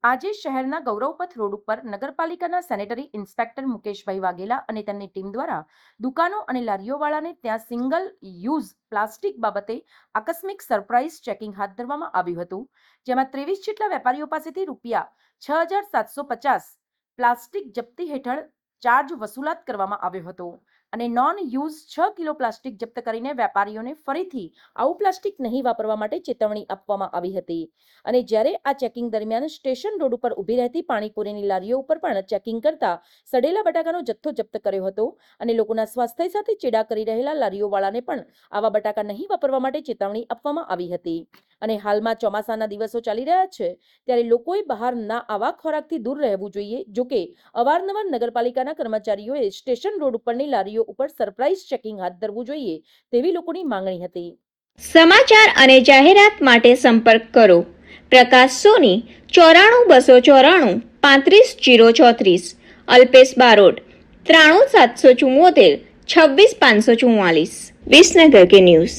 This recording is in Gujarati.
આજે શહેરના ગૌરવપથ રોડ ઉપર નગરપાલિકાના સેનેટરી ઇન્સ્પેક્ટર મુકેશભાઈ વાઘેલા અને તેમની ટીમ દ્વારા દુકાનો અને લારીઓવાળાને ત્યાં સિંગલ યુઝ પ્લાસ્ટિક બાબતે આકસ્મિક સરપ્રાઇઝ ચેકિંગ હાથ ધરવામાં આવ્યું હતું, જેમાં 23 જેટલા વેપારીઓ પાસેથી ₹6,750 પ્લાસ્ટિક જપ્તી હેઠળ ચાર્જ વસૂલાત કરવામાં આવ્યો હતો અને નોન યુઝ 6 કિલો પ્લાસ્ટિક જપ્ત કરીને વેપારીઓને ફરીથી આવું પ્લાસ્ટિક નહીં વાપરવા માટે ચેતવણી આપવામાં આવી હતી. અને જ્યારે આ ચેકિંગ દરમિયાન સ્ટેશન રોડ ઉપર ઊભી રહેતી પાણીપુરીની લારીઓ ઉપર પણ ચેકિંગ કરતા સડેલા બટાકાનો જથ્થો જપ્ત કર્યો હતો અને લોકોના સ્વાસ્થ્ય સાથે ચેડા કરી રહેલા લારીઓવાળાને પણ આવા બટાકા નહીં વાપરવા માટે ચેતવણી આપવામાં આવી હતી. અને હાલમાં ચોમાસાના દિવસો ચાલી રહ્યા છે ત્યારે લોકોએ બહાર ના આવા ખોરાકથી દૂર રહેવું જોઈએ. જોકે અવારનવાર નગરપાલિકાના કર્મચારીઓએ સ્ટેશન રોડ ઉપરની લારીઓ ઉપર સરપ્રાઇઝ ચેકિંગ હાથ ધરવું જોઈએ તેવી લોકોની માંગણી હતી. સમાચાર અને જાહેરાત માટે સંપર્ક કરો પ્રકાશ સોની 94 294 35 034, અલ્પેશ બારોટ 93 774 26 544, વિસનગર કે ન્યૂઝ.